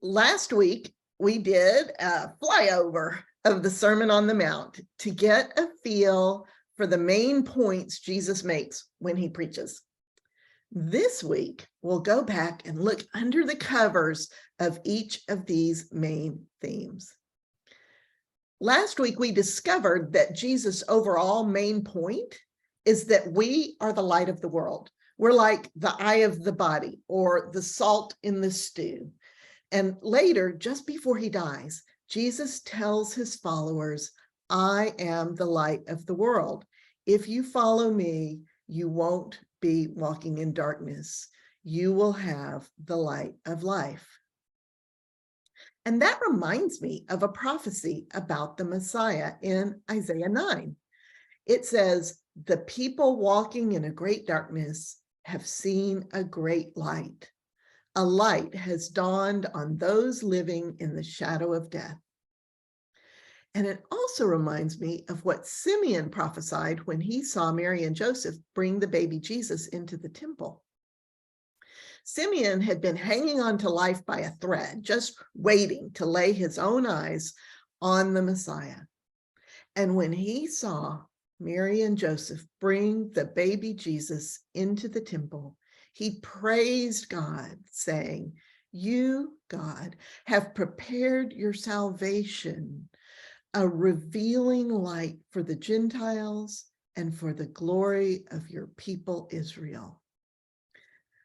Last week, we did a flyover of the Sermon on the Mount to get a feel for the main points Jesus makes when he preaches. This week, we'll go back and look under the covers of each of these main themes. Last week, we discovered that Jesus' overall main point is that we are the light of the world. We're like the eye of the body or the salt in the stew. And later, just before he dies, Jesus tells his followers, I am the light of the world. If you follow me, you won't be walking in darkness. You will have the light of life. And that reminds me of a prophecy about the Messiah in Isaiah 9. It says, the people walking in a great darkness have seen a great light. A light has dawned on those living in the shadow of death. And it also reminds me of what Simeon prophesied when he saw Mary and Joseph bring the baby Jesus into the temple. Simeon had been hanging on to life by a thread, just waiting to lay his own eyes on the Messiah. And when he saw Mary and Joseph bring the baby Jesus into the temple, he praised God, saying, you, God, have prepared your salvation, a revealing light for the Gentiles and for the glory of your people Israel.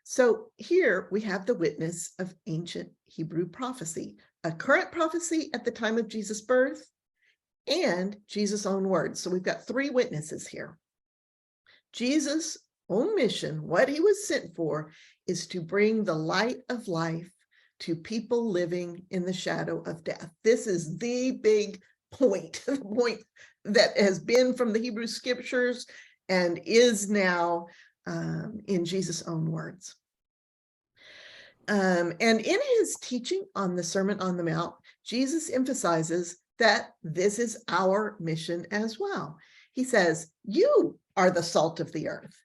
So here we have the witness of ancient Hebrew prophecy, a current prophecy at the time of Jesus' birth, and Jesus' own words. So we've got three witnesses here. Jesus' own mission, what he was sent for, is to bring the light of life to people living in the shadow of death. This is the big point, the point that has been from the Hebrew scriptures and is now in Jesus' own words. And in his teaching on the Sermon on the Mount, Jesus emphasizes that this is our mission as well. He says, you are the salt of the earth.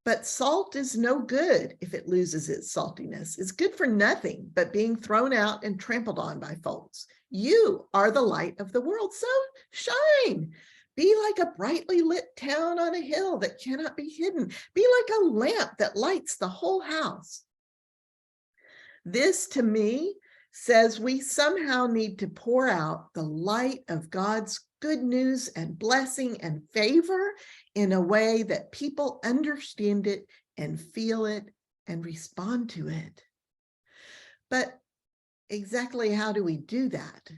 But salt is no good if it loses its saltiness. It's good for nothing but being thrown out and trampled on by folks. You are the light of the world, so shine. Be like a brightly lit town on a hill that cannot be hidden. Be like a lamp that lights the whole house. This, to me, says we somehow need to pour out the light of God's good news and blessing and favor in a way that people understand it and feel it and respond to it. But exactly how do we do that?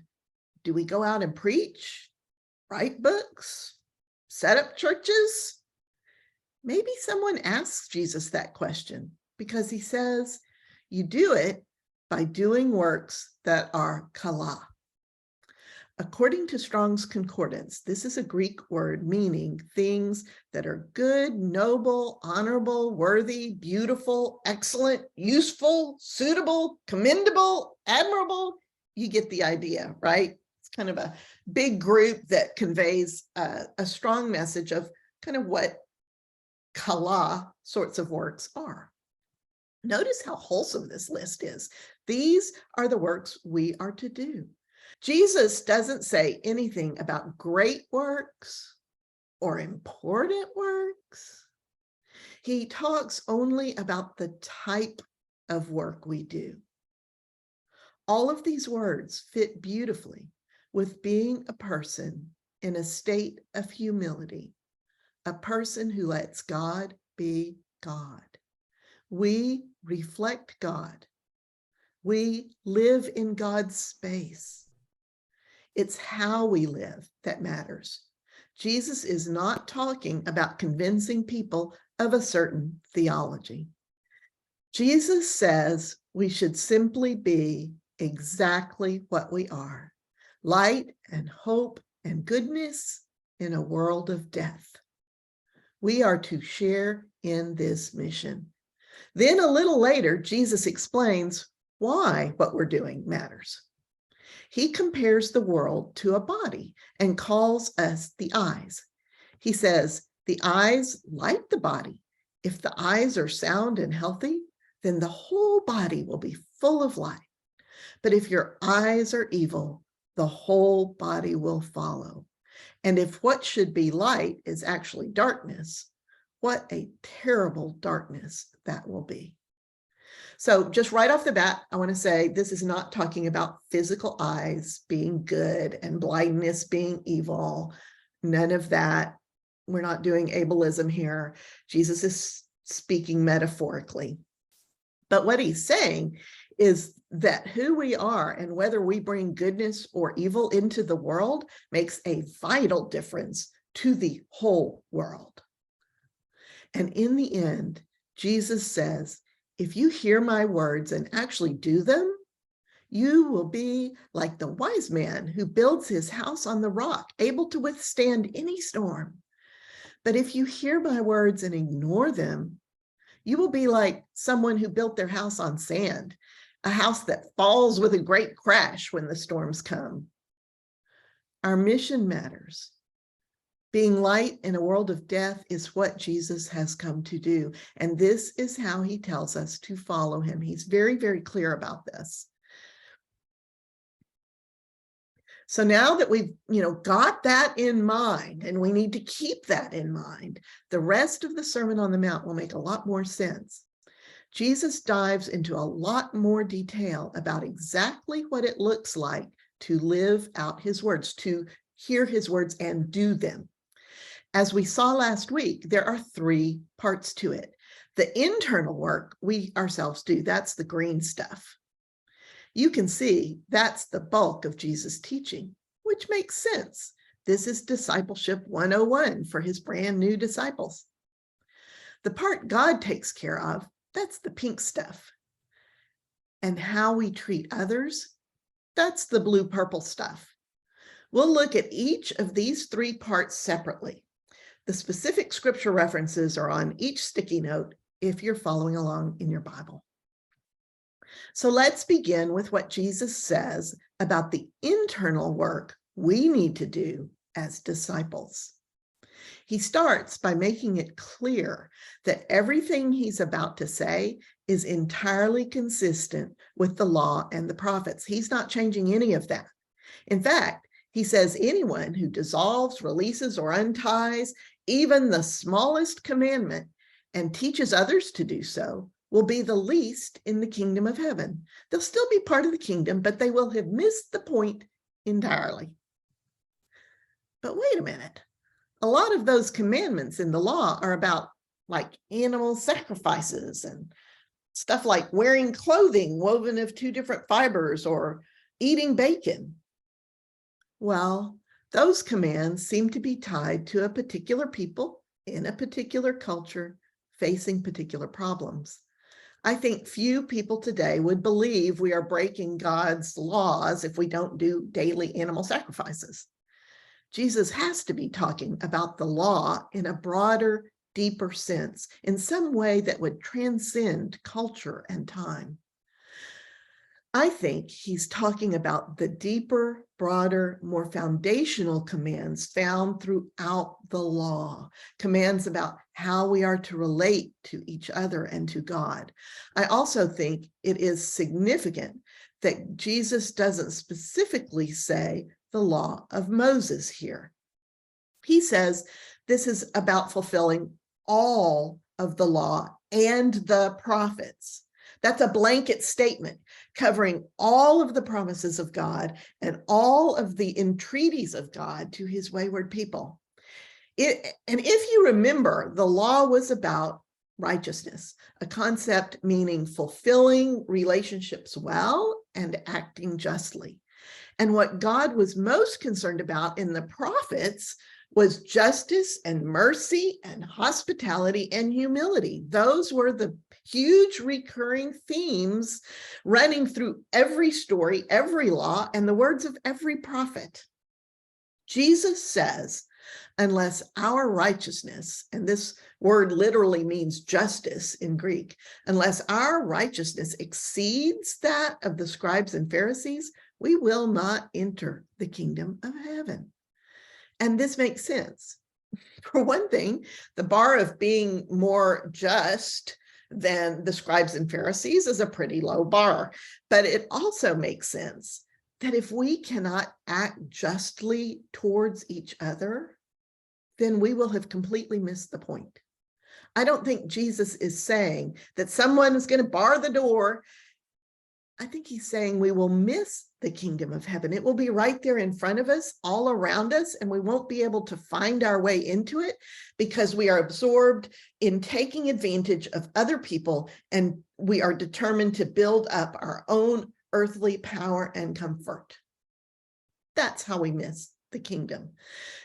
Do we go out and preach, write books, set up churches? Maybe someone asks Jesus that question because he says, you do it by doing works that are kala. According to Strong's Concordance, this is a Greek word meaning things that are good, noble, honorable, worthy, beautiful, excellent, useful, suitable, commendable, admirable. You get the idea, right? It's kind of a big group that conveys a strong message of kind of what kala sorts of works are. Notice how wholesome this list is. These are the works we are to do. Jesus doesn't say anything about great works or important works. He talks only about the type of work we do. All of these words fit beautifully with being a person in a state of humility, a person who lets God be God. We reflect God. We live in God's space. It's how we live that matters. Jesus is not talking about convincing people of a certain theology. Jesus says we should simply be exactly what we are, light and hope and goodness in a world of death. We are to share in this mission. Then a little later, Jesus explains why what we're doing matters. He compares the world to a body and calls us the eyes. He says, the eyes light the body. If the eyes are sound and healthy, then the whole body will be full of light. But if your eyes are evil, the whole body will follow. And if what should be light is actually darkness, what a terrible darkness that will be. So just right off the bat, I want to say this is not talking about physical eyes being good and blindness being evil. None of that. We're not doing ableism here. Jesus is speaking metaphorically. But what he's saying is that who we are and whether we bring goodness or evil into the world makes a vital difference to the whole world. And in the end, Jesus says, if you hear my words and actually do them, you will be like the wise man who builds his house on the rock, able to withstand any storm. But if you hear my words and ignore them, you will be like someone who built their house on sand, a house that falls with a great crash when the storms come. Our mission matters. Being light in a world of death is what Jesus has come to do. And this is how he tells us to follow him. He's very, very clear about this. So now that we've, got that in mind, and we need to keep that in mind, the rest of the Sermon on the Mount will make a lot more sense. Jesus dives into a lot more detail about exactly what it looks like to live out his words, to hear his words and do them. As we saw last week, there are 3 parts to it. The internal work we ourselves do, that's the green stuff. You can see that's the bulk of Jesus' teaching, which makes sense. This is discipleship 101 for his brand new disciples. The part God takes care of, that's the pink stuff. And how we treat others, that's the blue-purple stuff. We'll look at each of these 3 parts separately. The specific scripture references are on each sticky note if you're following along in your Bible. So let's begin with what Jesus says about the internal work we need to do as disciples. He starts by making it clear that everything he's about to say is entirely consistent with the law and the prophets. He's not changing any of that. In fact, he says anyone who dissolves, releases, or unties even the smallest commandment and teaches others to do so will be the least in the kingdom of heaven. They'll still be part of the kingdom, but they will have missed the point entirely. But wait a minute. A lot of those commandments in the law are about like animal sacrifices and stuff like wearing clothing woven of 2 different fibers or eating bacon. Well, those commands seem to be tied to a particular people in a particular culture facing particular problems. I think few people today would believe we are breaking God's laws if we don't do daily animal sacrifices. Jesus has to be talking about the law in a broader, deeper sense, in some way that would transcend culture and time. I think he's talking about the deeper, broader, more foundational commands found throughout the law, commands about how we are to relate to each other and to God. I also think it is significant that Jesus doesn't specifically say the law of Moses here. He says this is about fulfilling all of the law and the prophets. That's a blanket statement covering all of the promises of God and all of the entreaties of God to his wayward people. And if you remember, the law was about righteousness, a concept meaning fulfilling relationships well and acting justly. And what God was most concerned about in the prophets was justice and mercy and hospitality and humility. Those were the huge recurring themes running through every story, every law, and the words of every prophet. Jesus says, unless our righteousness, and this word literally means justice in Greek, unless our righteousness exceeds that of the scribes and Pharisees, we will not enter the kingdom of heaven. And this makes sense. For one thing, the bar of being more just than the scribes and Pharisees is a pretty low bar. But it also makes sense that if we cannot act justly towards each other, then we will have completely missed the point. I don't think Jesus is saying that someone is going to bar the door. I think he's saying we will miss the kingdom of heaven. It will be right there in front of us, all around us, and we won't be able to find our way into it because we are absorbed in taking advantage of other people, and we are determined to build up our own earthly power and comfort. That's how we miss the kingdom.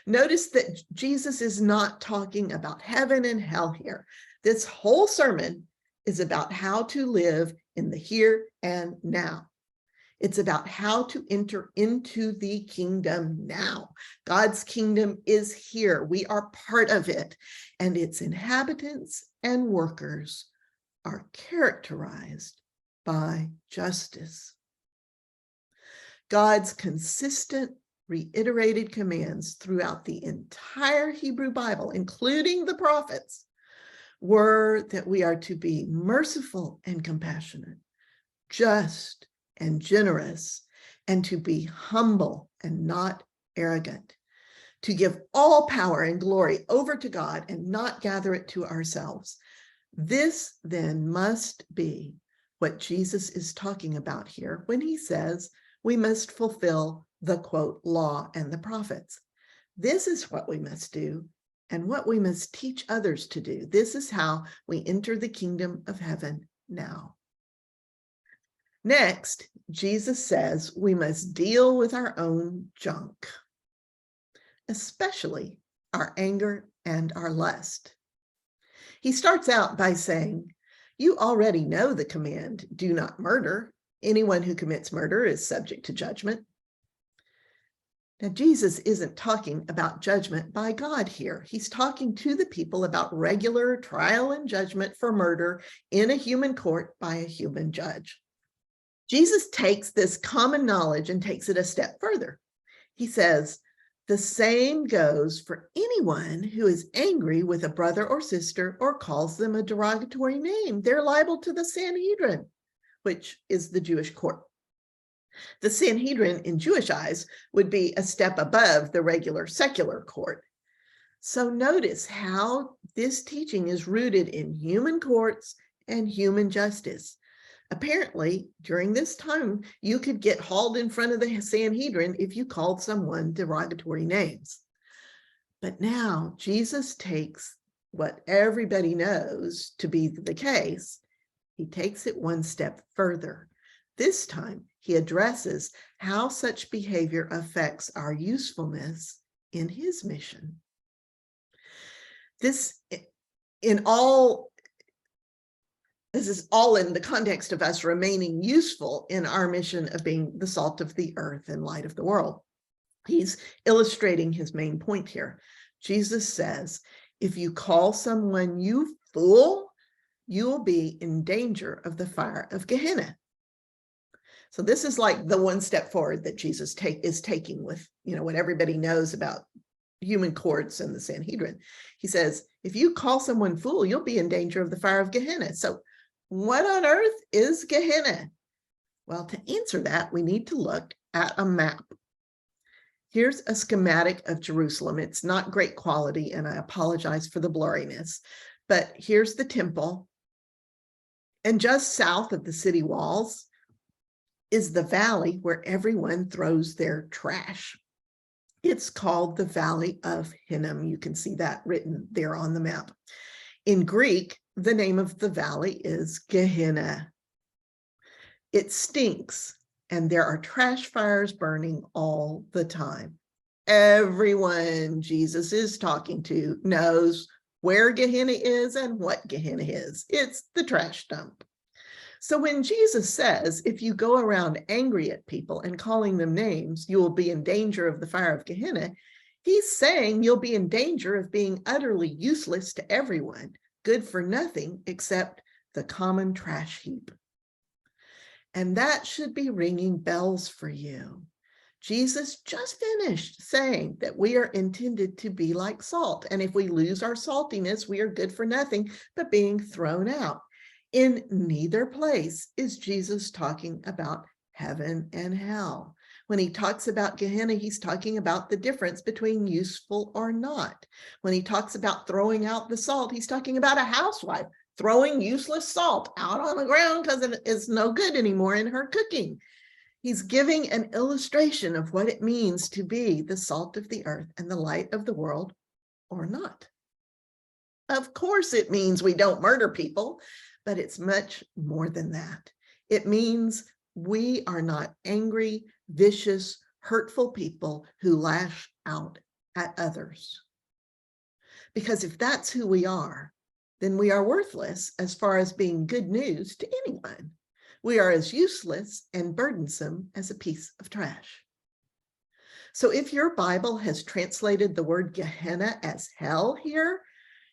Notice that Jesus is not talking about heaven and hell here. This whole sermon is about how to live in the here and now. It's about how to enter into the kingdom now. God's kingdom is here. We are part of it, and its inhabitants and workers are characterized by justice. God's consistent, reiterated commands throughout the entire Hebrew Bible, including the prophets, were that we are to be merciful and compassionate, just and generous, and to be humble and not arrogant, to give all power and glory over to God and not gather it to ourselves. This then must be what Jesus is talking about here when he says we must fulfill the quote law and the prophets. This is what we must do and what we must teach others to do. This is how we enter the kingdom of heaven now. Next, Jesus says we must deal with our own junk, especially our anger and our lust. He starts out by saying, you already know the command, do not murder. Anyone who commits murder is subject to judgment. Now, Jesus isn't talking about judgment by God here. He's talking to the people about regular trial and judgment for murder in a human court by a human judge. Jesus takes this common knowledge and takes it a step further. He says, the same goes for anyone who is angry with a brother or sister or calls them a derogatory name. They're liable to the Sanhedrin, which is the Jewish court. The Sanhedrin in Jewish eyes would be a step above the regular secular court. So notice how this teaching is rooted in human courts and human justice. Apparently, during this time, you could get hauled in front of the Sanhedrin if you called someone derogatory names. But now Jesus takes what everybody knows to be the case. He takes it one step further. This time, he addresses how such behavior affects our usefulness in his mission. This is all in the context of us remaining useful in our mission of being the salt of the earth and light of the world. He's illustrating his main point here. Jesus says, if you call someone you fool, you will be in danger of the fire of Gehenna. So this is like the one step forward that Jesus is taking with, what everybody knows about human courts and the Sanhedrin. He says, if you call someone fool, you'll be in danger of the fire of Gehenna. So what on earth is Gehenna? Well, to answer that, we need to look at a map. Here's a schematic of Jerusalem. It's not great quality, and I apologize for the blurriness, but here's the temple. And just south of the city walls is the valley where everyone throws their trash. It's called the Valley of Hinnom. You can see that written there on the map. In Greek, the name of the valley is Gehenna. It stinks, and there are trash fires burning all the time. Everyone Jesus is talking to knows where Gehenna is and what Gehenna is. It's the trash dump. So when Jesus says, if you go around angry at people and calling them names, you will be in danger of the fire of Gehenna, he's saying you'll be in danger of being utterly useless to everyone, good for nothing except the common trash heap. And that should be ringing bells for you. Jesus just finished saying that we are intended to be like salt. And if we lose our saltiness, we are good for nothing but being thrown out. In neither place is Jesus talking about heaven and hell. When he talks about Gehenna, he's talking about the difference between useful or not. When he talks about throwing out the salt, he's talking about a housewife throwing useless salt out on the ground because it is no good anymore in her cooking. He's giving an illustration of what it means to be the salt of the earth and the light of the world or not. Of course, it means we don't murder people, but it's much more than that. It means we are not angry, vicious, hurtful people who lash out at others. Because if that's who we are, then we are worthless as far as being good news to anyone. We are as useless and burdensome as a piece of trash. So if your Bible has translated the word Gehenna as hell here,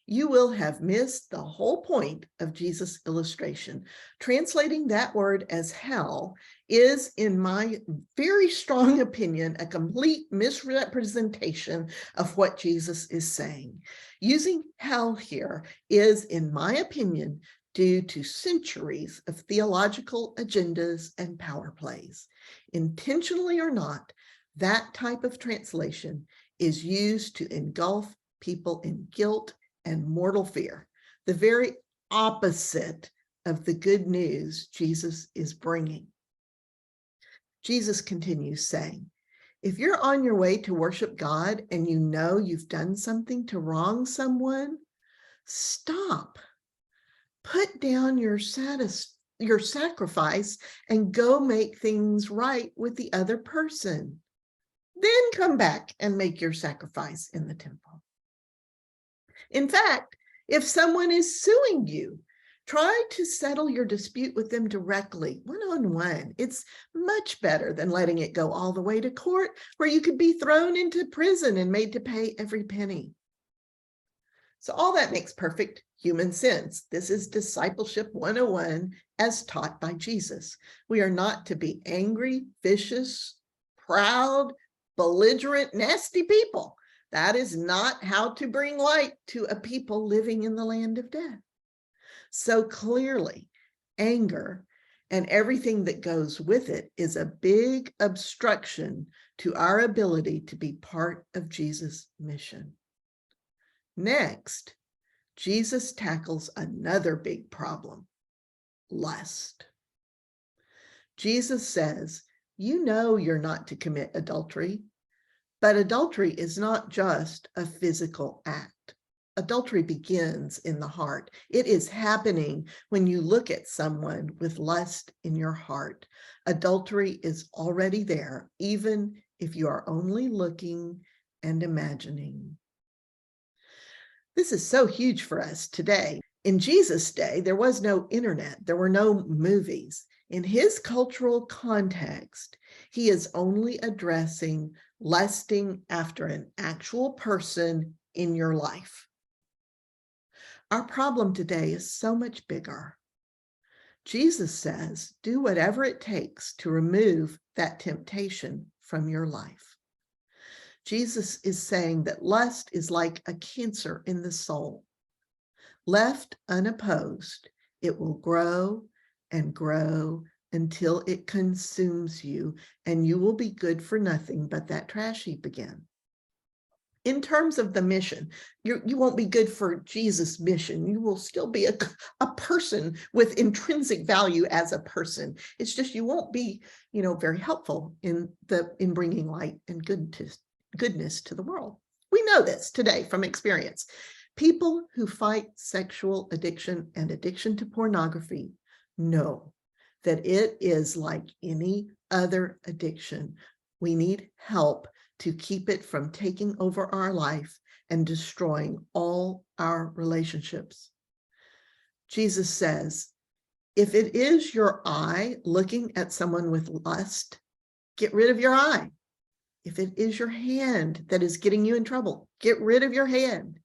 you will have missed the whole point of Jesus' illustration. Translating that word as hell is, in my very strong opinion, a complete misrepresentation of what Jesus is saying. Using hell here is, in my opinion, due to centuries of theological agendas and power plays. Intentionally or not, that type of translation is used to engulf people in guilt and mortal fear, the very opposite of the good news Jesus is bringing. Jesus continues saying, if you're on your way to worship God and you know you've done something to wrong someone, stop. Put down your sacrifice and go make things right with the other person. Then come back and make your sacrifice in the temple. In fact, if someone is suing you, try to settle your dispute with them directly, one-on-one. It's much better than letting it go all the way to court, where you could be thrown into prison and made to pay every penny. So all that makes perfect human sense. This is discipleship 101 as taught by Jesus. We are not to be angry, vicious, proud, belligerent, nasty people. That is not how to bring light to a people living in the land of death. So clearly, anger and everything that goes with it is a big obstruction to our ability to be part of Jesus' mission. Next, Jesus tackles another big problem, lust. Jesus says, you know you're not to commit adultery, but adultery is not just a physical act. Adultery begins in the heart. It is happening when you look at someone with lust in your heart. Adultery is already there, even if you are only looking and imagining. This is so huge for us today. In Jesus' day, there was no internet. There were no movies. In his cultural context, he is only addressing lusting after an actual person in your life. Our problem today is so much bigger. Jesus says, do whatever it takes to remove that temptation from your life. Jesus is saying that lust is like a cancer in the soul. Left unopposed, it will grow and grow until it consumes you, and you will be good for nothing but that trash heap again. In terms of the mission, you won't be good for Jesus' mission. You will still be a person with intrinsic value as a person. It's just you won't be, very helpful in bringing light and goodness to the world. We know this today from experience. People who fight sexual addiction and addiction to pornography know that it is like any other addiction. We need help to keep it from taking over our life and destroying all our relationships. Jesus says, if it is your eye looking at someone with lust, get rid of your eye. If it is your hand that is getting you in trouble, get rid of your hand.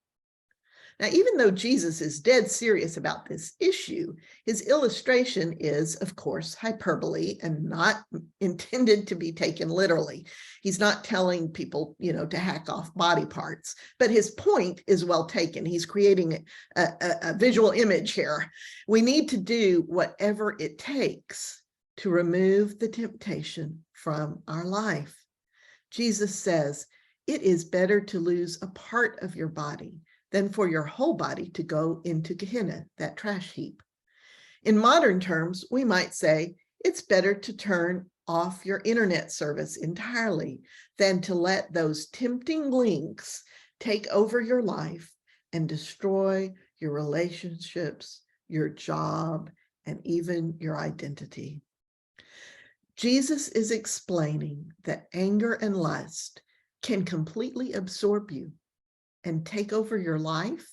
Now, even though Jesus is dead serious about this issue, his illustration is, of course, hyperbole and not intended to be taken literally. He's not telling people, to hack off body parts, but his point is well taken. He's creating a visual image here. We need to do whatever it takes to remove the temptation from our life. Jesus says, it is better to lose a part of your body than for your whole body to go into Gehenna, that trash heap. In modern terms, we might say it's better to turn off your internet service entirely than to let those tempting links take over your life and destroy your relationships, your job, and even your identity. Jesus is explaining that anger and lust can completely absorb you and take over your life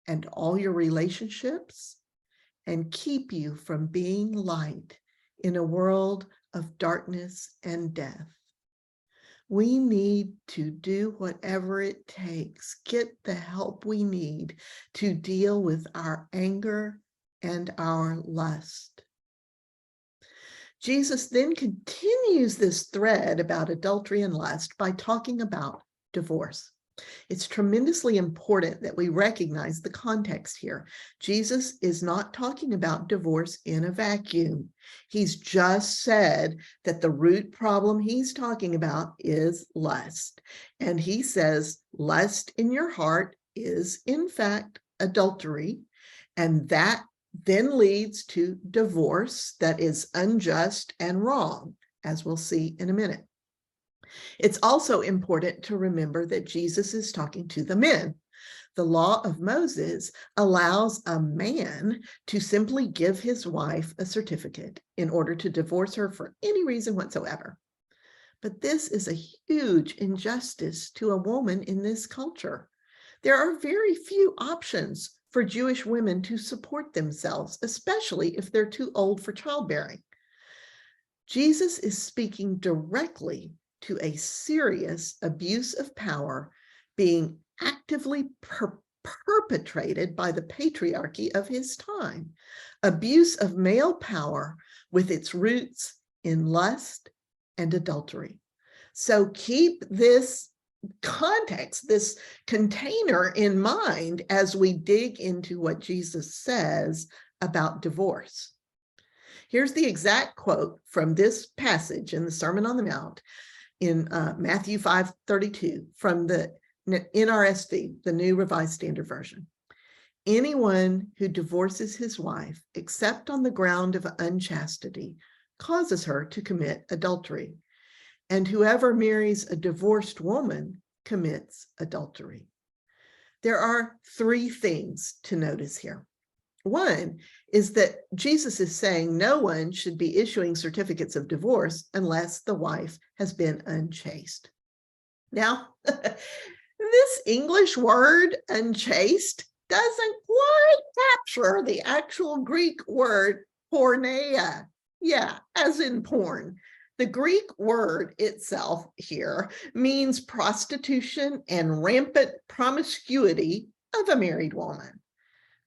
and all your relationships and keep you from being light in a world of darkness and death. We need to do whatever it takes, get the help we need to deal with our anger and our lust. Jesus then continues this thread about adultery and lust by talking about divorce. It's tremendously important that we recognize the context here. Jesus is not talking about divorce in a vacuum. He's just said that the root problem he's talking about is lust. And he says lust in your heart is, in fact, adultery. And that then leads to divorce that is unjust and wrong, as we'll see in a minute. It's also important to remember that Jesus is talking to the men. The law of Moses allows a man to simply give his wife a certificate in order to divorce her for any reason whatsoever. But this is a huge injustice to a woman in this culture. There are very few options for Jewish women to support themselves, especially if they're too old for childbearing. Jesus is speaking directly to a serious abuse of power being actively perpetrated by the patriarchy of his time. Abuse of male power with its roots in lust and adultery. So keep this context, this container in mind as we dig into what Jesus says about divorce. Here's the exact quote from this passage in the Sermon on the Mount in Matthew 5:32 from the NRSV, the New Revised Standard Version. Anyone who divorces his wife, except on the ground of unchastity, causes her to commit adultery. And whoever marries a divorced woman commits adultery. There are three things to notice here. One is that Jesus is saying no one should be issuing certificates of divorce unless the wife has been unchaste. Now, this English word unchaste doesn't quite capture the actual Greek word porneia. Yeah, as in porn. The Greek word itself here means prostitution and rampant promiscuity of a married woman.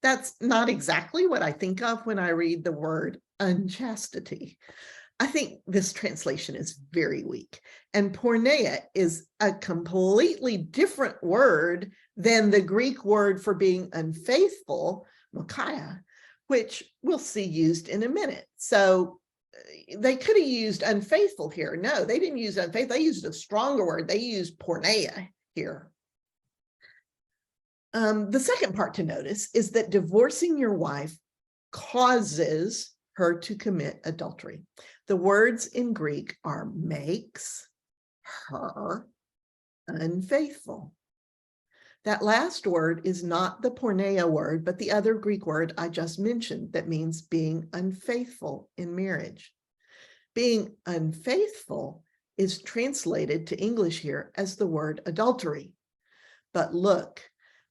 That's not exactly what I think of when I read the word unchastity. I think this translation is very weak. And porneia is a completely different word than the Greek word for being unfaithful, mokia, which we'll see used in a minute. So they could have used unfaithful here. No, they didn't use unfaithful. They used a stronger word. They used porneia here. The second part to notice is that divorcing your wife causes her to commit adultery. The words in Greek are makes her unfaithful. That last word is not the porneia word, but the other Greek word I just mentioned that means being unfaithful in marriage. Being unfaithful is translated to English here as the word adultery. But look,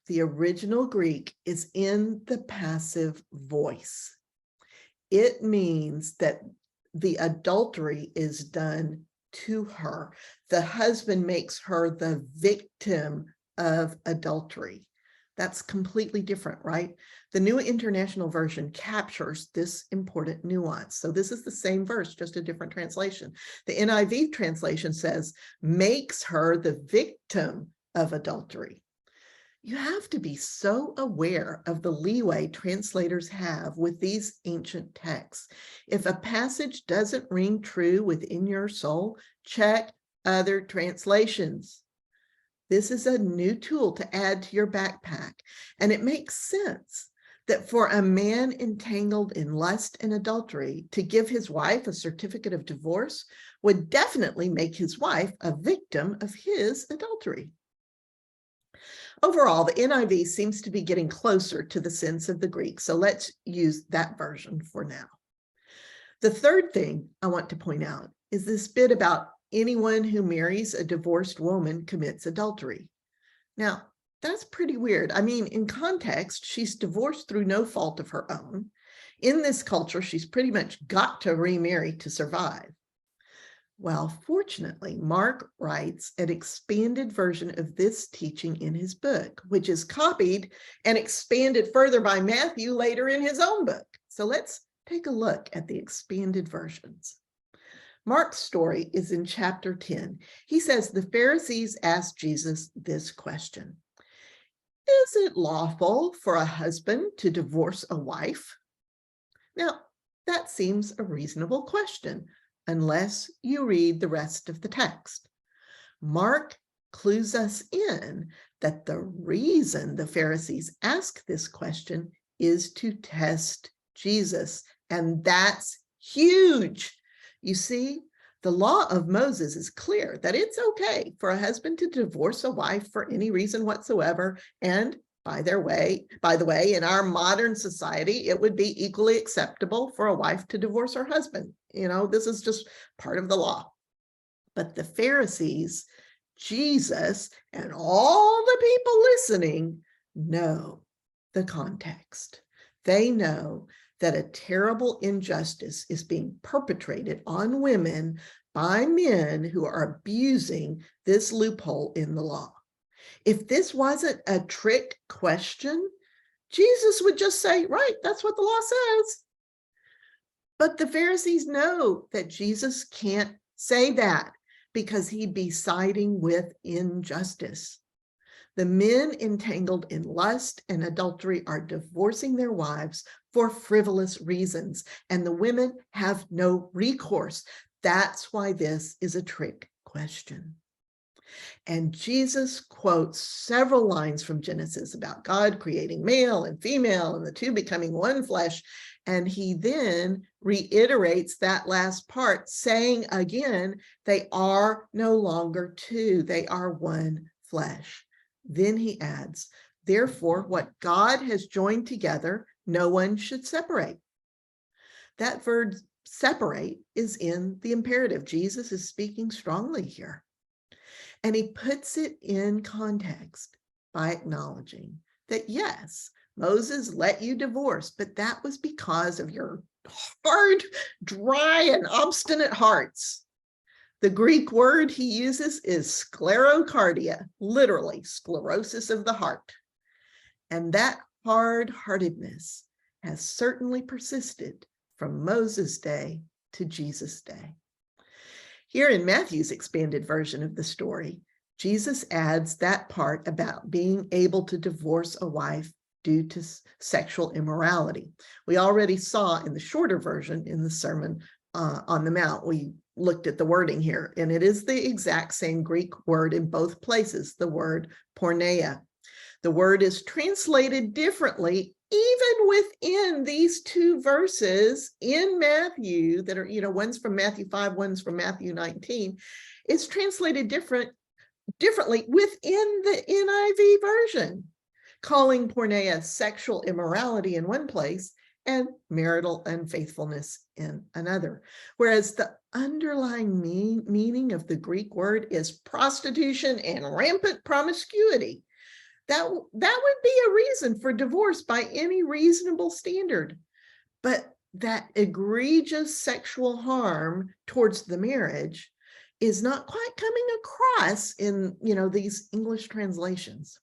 the original Greek is in the passive voice. It means that the adultery is done to her. The husband makes her the victim of adultery. That's completely different, right? The New International Version captures this important nuance. So this is the same verse, just a different translation. The NIV translation says, makes her the victim of adultery. You have to be so aware of the leeway translators have with these ancient texts. If a passage doesn't ring true within your soul, check other translations. This is a new tool to add to your backpack, and it makes sense that for a man entangled in lust and adultery to give his wife a certificate of divorce would definitely make his wife a victim of his adultery. Overall, the NIV seems to be getting closer to the sense of the Greek, so let's use that version for now. The third thing I want to point out is this bit about anyone who marries a divorced woman commits adultery. Now, that's pretty weird. I mean, in context, she's divorced through no fault of her own. In this culture, she's pretty much got to remarry to survive. Well, fortunately, Mark writes an expanded version of this teaching in his book, which is copied and expanded further by Matthew later in his own book. So let's take a look at the expanded versions. Mark's story is in chapter 10. He says the Pharisees asked Jesus this question: is it lawful for a husband to divorce a wife? Now, that seems a reasonable question, unless you read the rest of the text. Mark clues us in that the reason the Pharisees ask this question is to test Jesus, and that's huge. You see, the law of Moses is clear that it's okay for a husband to divorce a wife for any reason whatsoever, and by the way, in our modern society, it would be equally acceptable for a wife to divorce her husband. You know, this is just part of the law. But the Pharisees, Jesus, and all the people listening know the context. They know that a terrible injustice is being perpetrated on women by men who are abusing this loophole in the law. If this wasn't a trick question, Jesus would just say, right, that's what the law says. But the Pharisees know that Jesus can't say that because he'd be siding with injustice. The men entangled in lust and adultery are divorcing their wives for frivolous reasons, and the women have no recourse. That's why this is a trick question. And Jesus quotes several lines from Genesis about God creating male and female and the two becoming one flesh. And he then reiterates that last part, saying again, they are no longer two, they are one flesh. Then he adds, therefore, what God has joined together, no one should separate. That verb separate is in the imperative. Jesus is speaking strongly here. And he puts it in context by acknowledging that, yes, Moses let you divorce, but that was because of your hard, dry, and obstinate hearts. The Greek word he uses is sclerocardia, literally sclerosis of the heart. And that hard-heartedness has certainly persisted from Moses' day to Jesus' day. Here in Matthew's expanded version of the story, Jesus adds that part about being able to divorce a wife due to sexual immorality. We already saw in the shorter version in the Sermon on the Mount, we looked at the wording here, and it is the exact same Greek word in both places, the word porneia. The word is translated differently even within these two verses in Matthew that are, one's from Matthew 5, one's from Matthew 19. It's translated differently within the NIV version, calling porneia sexual immorality in one place and marital unfaithfulness in another. Whereas the underlying meaning of the Greek word is prostitution and rampant promiscuity. That would be a reason for divorce by any reasonable standard. But that egregious sexual harm towards the marriage is not quite coming across in, these English translations.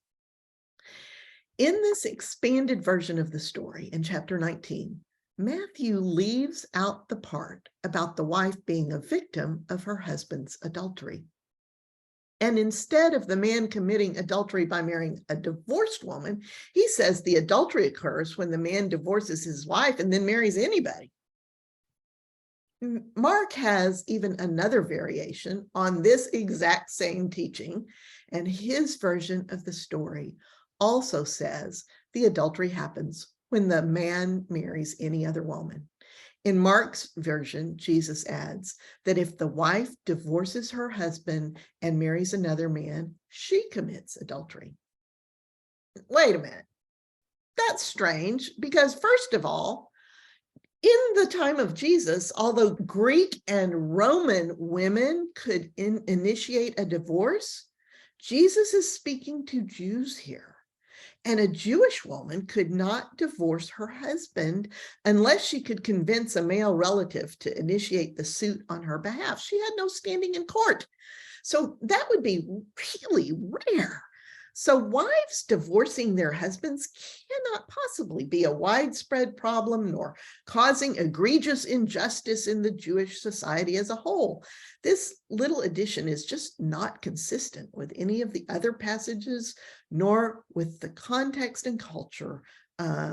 In this expanded version of the story in chapter 19, Matthew leaves out the part about the wife being a victim of her husband's adultery. And instead of the man committing adultery by marrying a divorced woman, he says the adultery occurs when the man divorces his wife and then marries anybody. Mark has even another variation on this exact same teaching, and his version of the story also says the adultery happens when the man marries any other woman. In Mark's version, Jesus adds that if the wife divorces her husband and marries another man, she commits adultery. Wait a minute. That's strange because, first of all, in the time of Jesus, although Greek and Roman women could initiate a divorce, Jesus is speaking to Jews here. And a Jewish woman could not divorce her husband unless she could convince a male relative to initiate the suit on her behalf. She had no standing in court. So that would be really rare. So wives divorcing their husbands cannot possibly be a widespread problem nor causing egregious injustice in the Jewish society as a whole. This little addition is just not consistent with any of the other passages, nor with the context and culture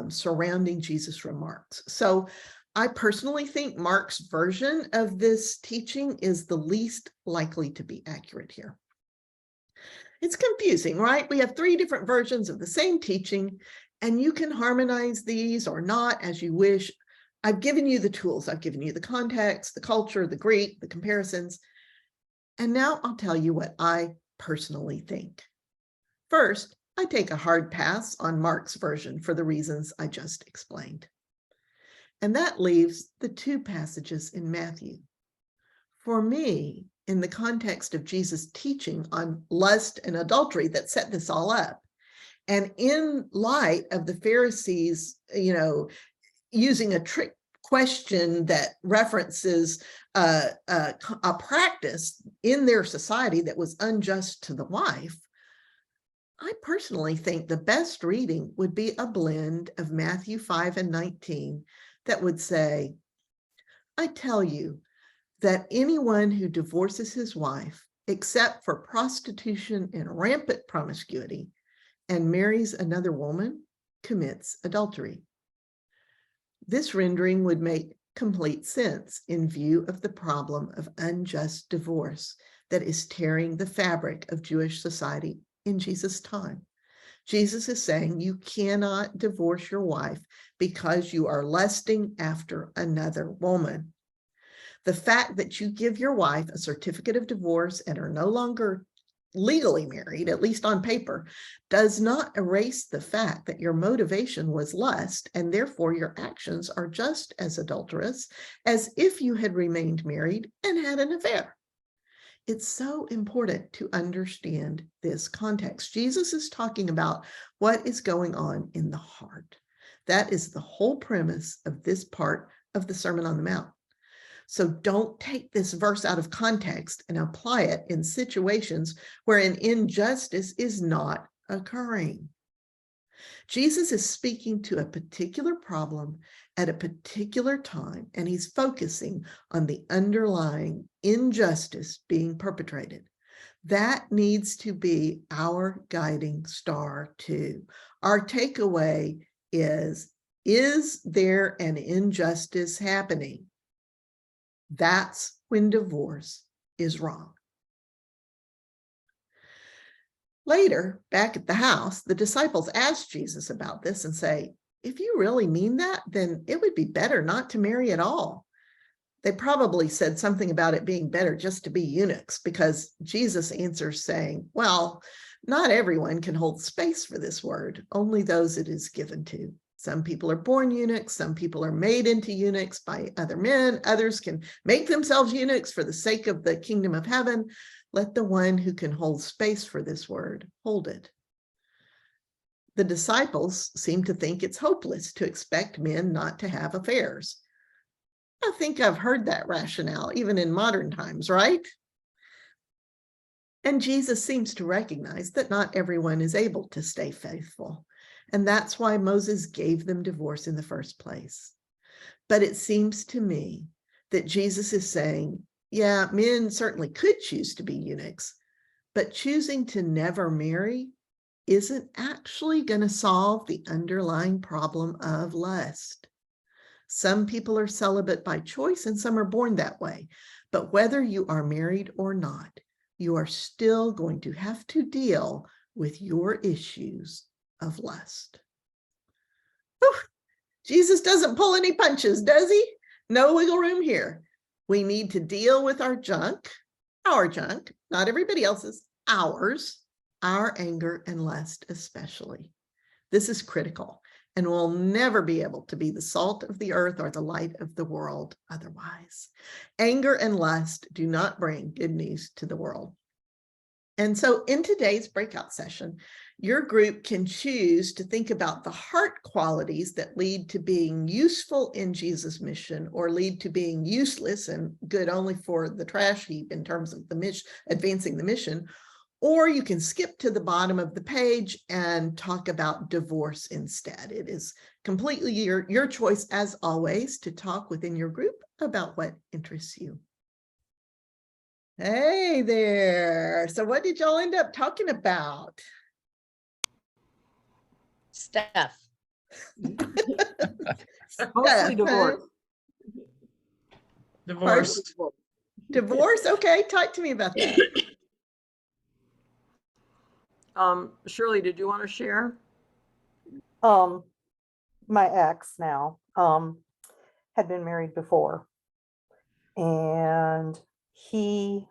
surrounding Jesus' remarks. So I personally think Mark's version of this teaching is the least likely to be accurate here. It's confusing, right? We have three different versions of the same teaching, and you can harmonize these or not as you wish. I've given you the tools. I've given you the context, the culture, the Greek, the comparisons. And now I'll tell you what I personally think. First, I take a hard pass on Mark's version for the reasons I just explained. And that leaves the two passages in Matthew. For me, in the context of Jesus' teaching on lust and adultery that set this all up, and in light of the Pharisees, using a trick question that references a practice in their society that was unjust to the wife, I personally think the best reading would be a blend of Matthew 5 and 19 that would say, I tell you, that anyone who divorces his wife, except for prostitution and rampant promiscuity, and marries another woman, commits adultery. This rendering would make complete sense in view of the problem of unjust divorce that is tearing the fabric of Jewish society in Jesus' time. Jesus is saying you cannot divorce your wife because you are lusting after another woman. The fact that you give your wife a certificate of divorce and are no longer legally married, at least on paper, does not erase the fact that your motivation was lust, and therefore your actions are just as adulterous as if you had remained married and had an affair. It's so important to understand this context. Jesus is talking about what is going on in the heart. That is the whole premise of this part of the Sermon on the Mount. So don't take this verse out of context and apply it in situations where an injustice is not occurring. Jesus is speaking to a particular problem at a particular time, and he's focusing on the underlying injustice being perpetrated. That needs to be our guiding star too. Our takeaway is there an injustice happening? That's when divorce is wrong. Later, back at the house, the disciples ask Jesus about this and say, if you really mean that, then it would be better not to marry at all. They probably said something about it being better just to be eunuchs, because Jesus answers saying, well, not everyone can hold space for this word, only those it is given to. Some people are born eunuchs, some people are made into eunuchs by other men, others can make themselves eunuchs for the sake of the kingdom of heaven. Let the one who can hold space for this word hold it. The disciples seem to think it's hopeless to expect men not to have affairs. I think I've heard that rationale even in modern times, right? And Jesus seems to recognize that not everyone is able to stay faithful. And that's why Moses gave them divorce in the first place. But it seems to me that Jesus is saying, yeah, men certainly could choose to be eunuchs, but choosing to never marry isn't actually going to solve the underlying problem of lust. Some people are celibate by choice and some are born that way. But whether you are married or not, you are still going to have to deal with your issues of lust. Whew. Jesus doesn't pull any punches, does he? No wiggle room here. We need to deal with our junk, not everybody else's, ours, our anger and lust especially. This is critical, and we'll never be able to be the salt of the earth or the light of the world otherwise. Anger and lust do not bring good news to the world. And so in today's breakout session, your group can choose to think about the heart qualities that lead to being useful in Jesus' mission or lead to being useless and good only for the trash heap in terms of the mission, advancing the mission. Or you can skip to the bottom of the page and talk about divorce instead. It is completely your choice, as always, to talk within your group about what interests you. Hey there. So what did y'all end up talking about? Stuff. Mostly divorce. Divorced. Divorce? Okay, talk to me about that. Shirley, did you want to share? My ex now had been married before, and he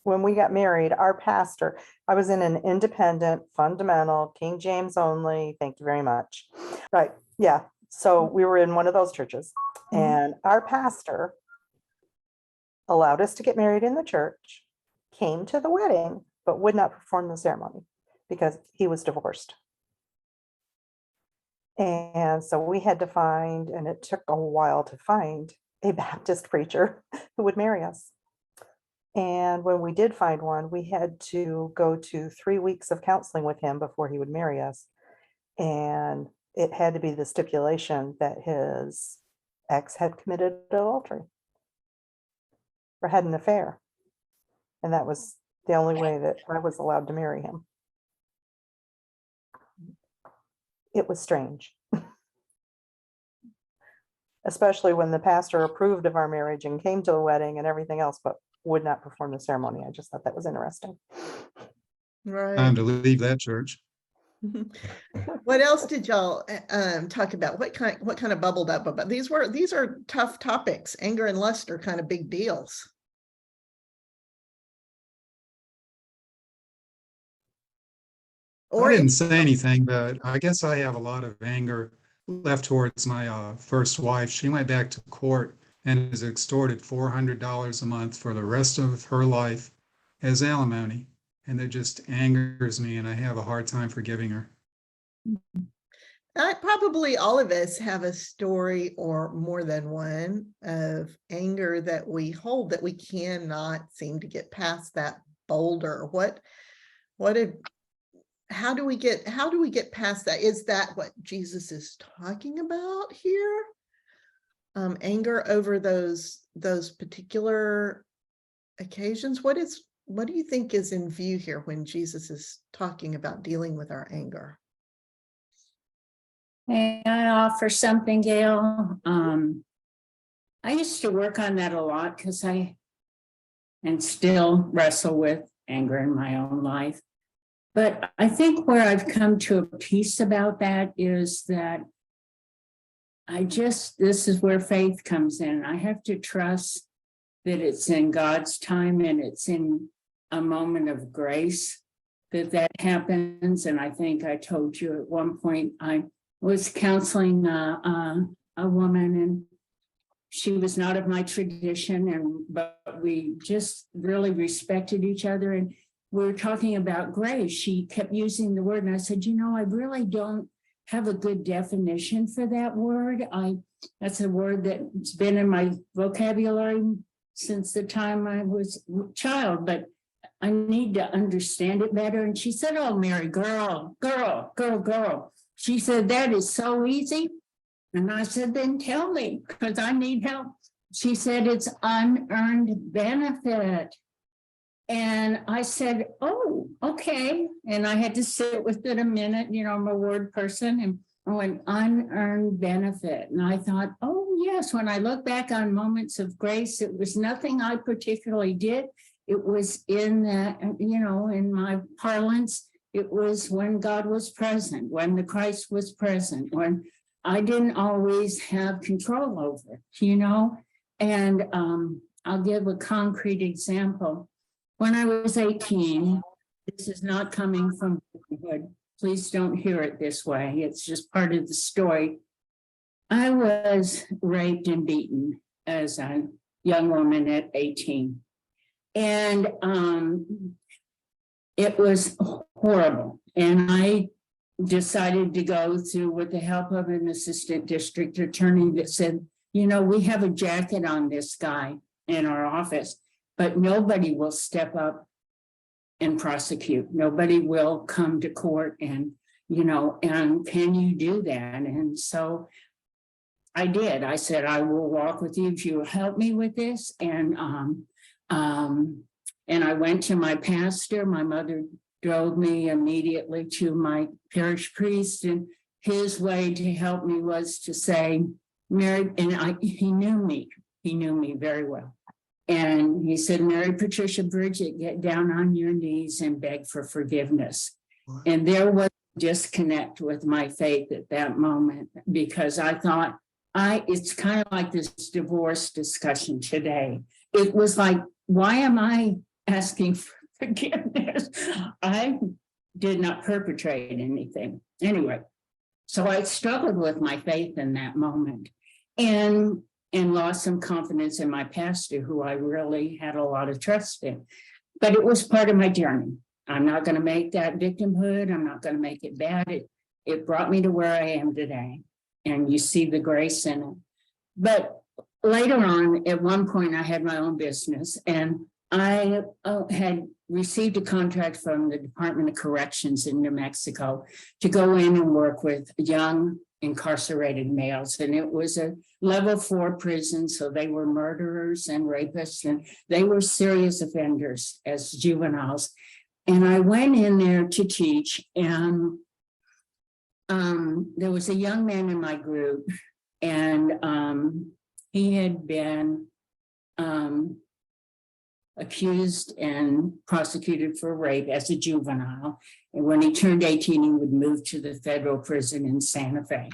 when we got married, our pastor, I was in an independent, fundamental, King James only, thank you very much. Right, yeah. So we were in one of those churches, and our pastor allowed us to get married in the church, came to the wedding, but would not perform the ceremony because he was divorced. And so we had to find, and it took a while to find, a Baptist preacher who would marry us. And when we did find one, we had to go to 3 weeks of counseling with him before he would marry us. And it had to be the stipulation that his ex had committed adultery or had an affair. And that was the only way that I was allowed to marry him. It was strange. Especially when the pastor approved of our marriage and came to the wedding and everything else, but would not perform the ceremony. I just thought that was interesting. Right. Time to leave that church. What else did y'all talk about? What kind of bubbled up about? These are tough topics. Anger and lust are kind of big deals. I didn't say anything, but I guess I have a lot of anger left towards my first wife. She went back to court and is extorted $400 a month for the rest of her life as alimony. And that just angers me, and I have a hard time forgiving her. Probably all of us have a story or more than one of anger that we hold that we cannot seem to get past that boulder. How do we get past that? Is that what Jesus is talking about here? Anger over those particular occasions. What do you think is in view here when Jesus is talking about dealing with our anger? May I offer something, Gail? I used to work on that a lot because and still wrestle with anger in my own life. But I think where I've come to a peace about that is that this is where faith comes in. I have to trust that it's in God's time and it's in a moment of grace that happens. And I think I told you at one point, I was counseling a woman, and she was not of my tradition, but we just really respected each other. And we were talking about grace. She kept using the word, and I said, I really don't have a good definition for that word. That's a word that's been in my vocabulary since the time I was a child, but I need to understand it better. And she said, oh, Mary, girl. She said, that is so easy. And I said, then tell me, because I need help. She said, it's unearned benefit. And I said, oh, okay. And I had to sit with it a minute, I'm a word person, and I went, unearned benefit. And I thought, oh, yes, when I look back on moments of grace, it was nothing I particularly did. It was in that, in my parlance, it was when God was present, when the Christ was present, when I didn't always have control over it, And I'll give a concrete example. When I was 18, this is not coming from victimhood. Please don't hear it this way. It's just part of the story. I was raped and beaten as a young woman at 18. And it was horrible. And I decided to go through, with the help of an assistant district attorney, that said, we have a jacket on this guy in our office, but nobody will step up and prosecute. Nobody will come to court and, and can you do that? And so I did. I said, I will walk with you if you will help me with this. And I went to my pastor. My mother drove me immediately to my parish priest, and his way to help me was to say, Mary, and he knew me very well. And he said, Mary Patricia Bridget, get down on your knees and beg for forgiveness. And there was a disconnect with my faith at that moment, because I thought, it's kind of like this divorce discussion today. It was like, why am I asking for forgiveness? I did not perpetrate anything. Anyway, so I struggled with my faith in that moment, and lost some confidence in my pastor, who I really had a lot of trust in. But it was part of my journey. I'm not going to make that victimhood. I'm not going to make it bad. It brought me to where I am today. And you see the grace in it. But later on, at one point, I had my own business, and I had received a contract from the Department of Corrections in New Mexico to go in and work with young incarcerated males. And it was a level 4 prison. So they were murderers and rapists, and they were serious offenders as juveniles. And I went in there to teach, and there was a young man in my group, and he had been accused and prosecuted for rape as a juvenile. And when he turned 18, he would move to the federal prison in Santa Fe.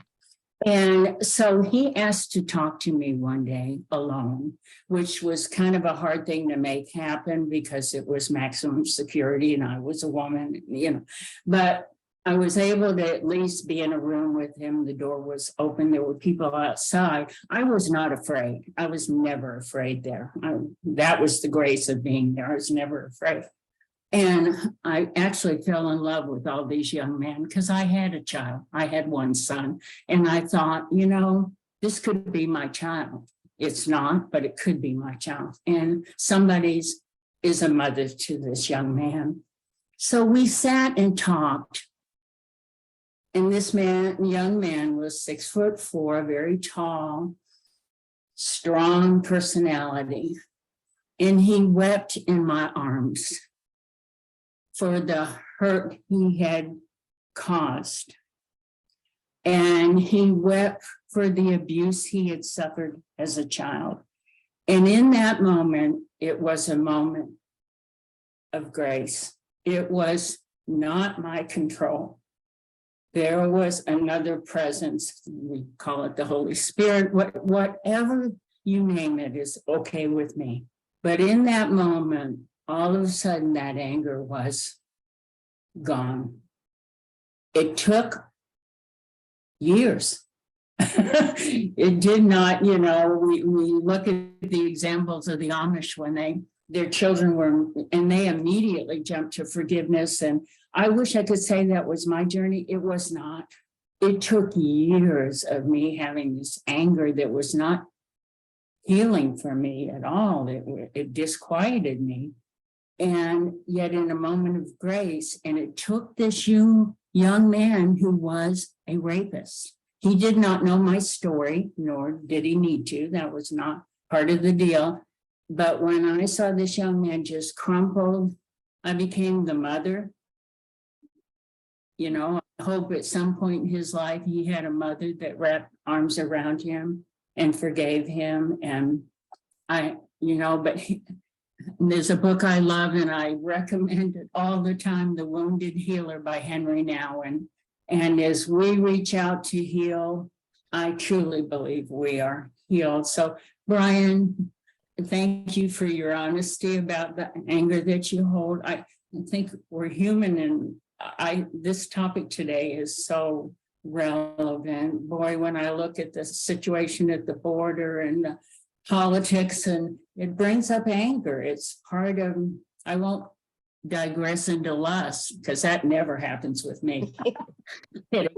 And so he asked to talk to me one day alone, which was kind of a hard thing to make happen because it was maximum security and I was a woman, but I was able to at least be in a room with him. The door was open. There were people outside. I was not afraid. I was never afraid there. That was the grace of being there. I was never afraid. And I actually fell in love with all these young men because I had a child. I had one son. And I thought, this could be my child. It's not, but it could be my child. And somebody's is a mother to this young man. So we sat and talked. And this young man was 6'4", very tall, strong personality. And he wept in my arms for the hurt he had caused. And he wept for the abuse he had suffered as a child. And in that moment, it was a moment of grace. It was not my control. There was another presence, we call it the Holy Spirit, whatever you name it is okay with me. But in that moment, all of a sudden that anger was gone. It took years. It did not, we look at the examples of the Amish when their children were, and they immediately jumped to forgiveness. And I wish I could say that was my journey. It was not. It took years of me having this anger that was not healing for me at all. It disquieted me. and yet in a moment of grace, and it took this young man who was a rapist. He did not know my story, nor did he need to. That was not part of the deal. But when I saw this young man just crumpled, I became the mother. You know, I hope at some point in his life he had a mother that wrapped arms around him and forgave him. And but there's a book I love and I recommend it all the time, The Wounded Healer by Henry Nouwen. And as we reach out to heal, I truly believe we are healed. So, Brian, thank you for your honesty about the anger that you hold. I think we're human, and this topic today is so relevant. Boy, when I look at the situation at the border and the politics, and it brings up anger. It's part of, I won't digress into lust because that never happens with me. But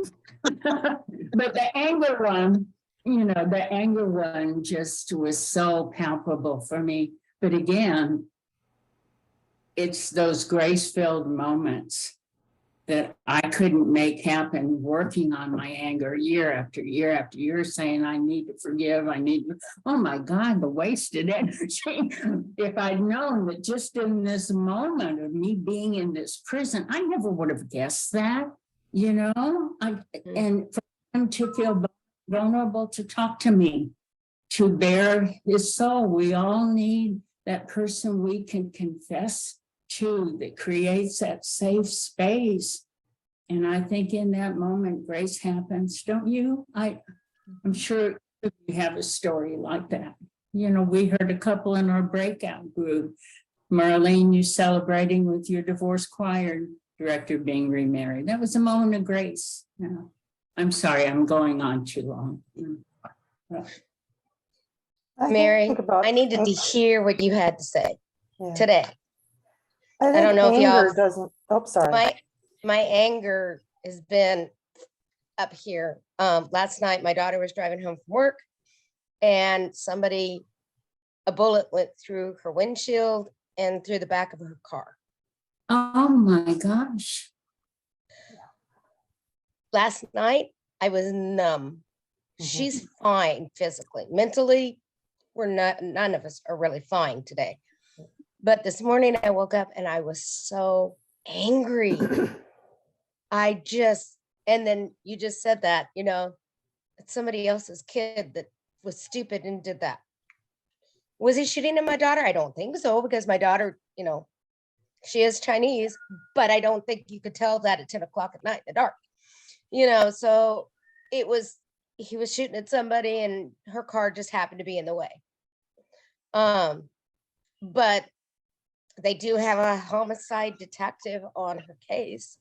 the anger one, the anger one just was so palpable for me. But again, it's those grace-filled moments that I couldn't make happen, working on my anger year after year after year, saying I need to forgive, oh my God, the wasted energy. If I'd known that just in this moment of me being in this prison, I never would have guessed that, and for him to feel vulnerable to talk to me, to bear his soul. We all need that person we can confess to that creates that safe space. And I think in that moment, grace happens, don't you? I'm sure you have a story like that. We heard a couple in our breakout group. Marlene, you celebrating with your divorce choir director being remarried. That was a moment of grace. I'm sorry, I'm going on too long. Mary, I needed to hear what you had to say today. I don't know if y'all doesn't. Oh, sorry. My anger has been up here. Last night, my daughter was driving home from work, and a bullet went through her windshield and through the back of her car. Oh my gosh. Last night, I was numb. She's fine physically. Mentally, none of us are really fine today. But this morning I woke up and I was so angry. And then you just said that, it's somebody else's kid that was stupid and did that. Was he shooting at my daughter? I don't think so, because my daughter, she is Chinese, but I don't think you could tell that at 10 o'clock at night in the dark. So he was shooting at somebody and her car just happened to be in the way. But they do have a homicide detective on her case,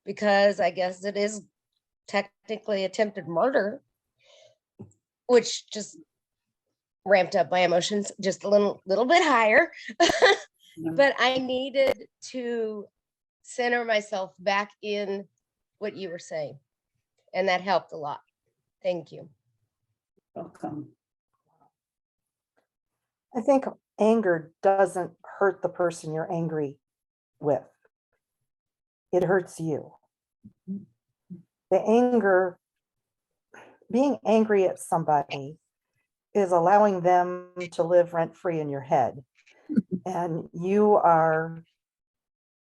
because I guess it is technically attempted murder, which just ramped up my emotions just a little bit higher. But I needed to center myself back in what you were saying, and that helped a lot. Thank you. Welcome. I think anger doesn't hurt the person you're angry with. It hurts you. Being angry at somebody is allowing them to live rent-free in your head. And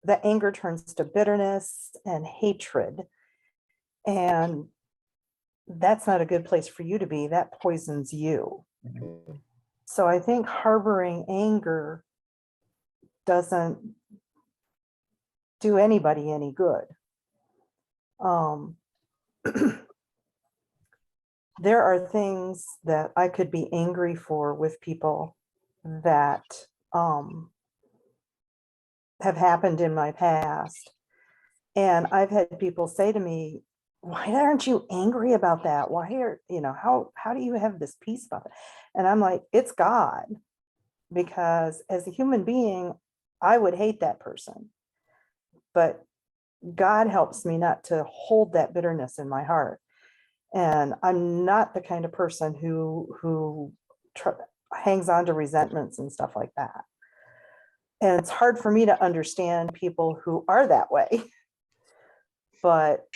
the anger turns to bitterness and hatred. And that's not a good place for you to be. That poisons you. So I think harboring anger doesn't do anybody any good. There are things that I could be angry for with people that have happened in my past. And I've had people say to me, why aren't you angry about that? Why are, how do you have this peace about it? And I'm like, it's God, because as a human being, I would hate that person. But God helps me not to hold that bitterness in my heart. And I'm not the kind of person who hangs on to resentments and stuff like that. And it's hard for me to understand people who are that way. But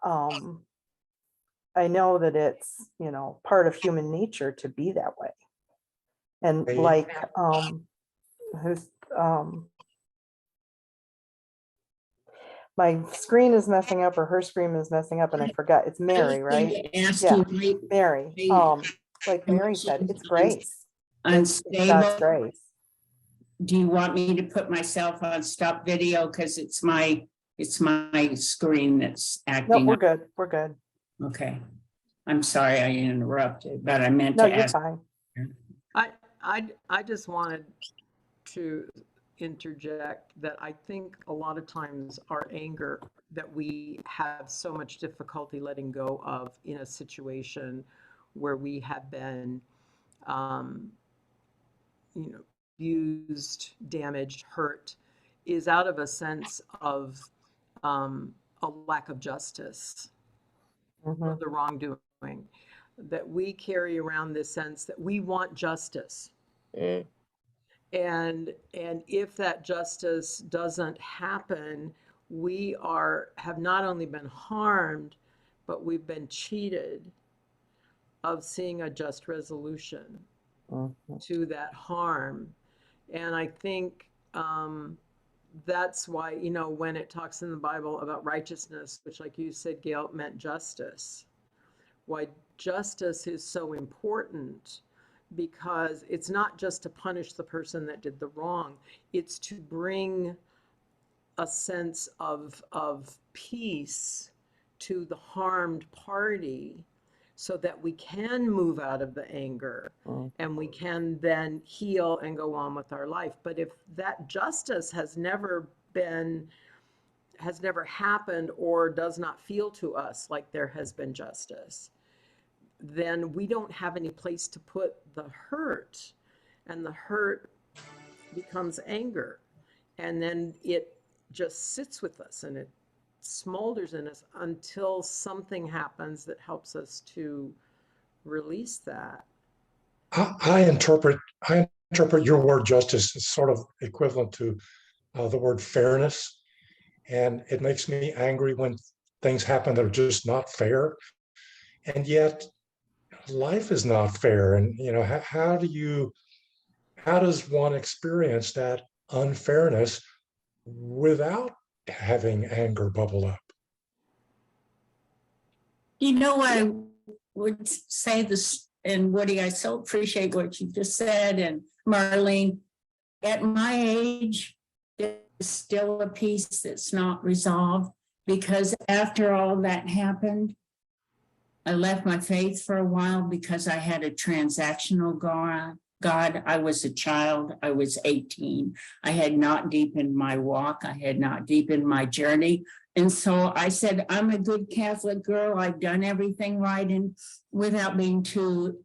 I know that it's, you know, part of human nature to be that way. And Hey. like, who's, my screen is messing up, or her screen is messing up, and I forgot. It's Mary, right? Yeah, Mary. Like Mary said, it's grace. It's God's Unstable. grace. Do you want me to put myself on stop video? Because it's my screen that's No, acting we're up. good. We're good. Okay. I'm sorry I interrupted, but I meant No, to you're ask. fine. I just wanted to interject that I think a lot of times our anger that we have so much difficulty letting go of in a situation where we have been, abused, damaged, hurt, is out of a sense of a lack of justice or the wrongdoing, that we carry around this sense that we want justice. Mm. And if that justice doesn't happen, we have not only been harmed, but we've been cheated of seeing a just resolution to that harm. And I think that's why, when it talks in the Bible about righteousness, which, like you said, Gail, meant justice, why justice is so important, because it's not just to punish the person that did the wrong, it's to bring a sense of peace to the harmed party, so that we can move out of the anger and we can then heal and go on with our life. But if that justice has never happened, or does not feel to us like there has been justice, then we don't have any place to put the hurt, and the hurt becomes anger, and then it just sits with us and it smolders in us until something happens that helps us to release that. I interpret your word justice as sort of equivalent to the word fairness, and it makes me angry when things happen that are just not fair, and yet life is not fair. And how does one experience that unfairness without having anger bubble up? I would say this, and Woody, I so appreciate what you just said, and Marlene, at my age, there's still a piece that's not resolved, because after all that happened, I left my faith for a while because I had a transactional God. I was a child. I was 18. I had not deepened my walk. I had not deepened my journey. And so I said, I'm a good Catholic girl. I've done everything right, and without being too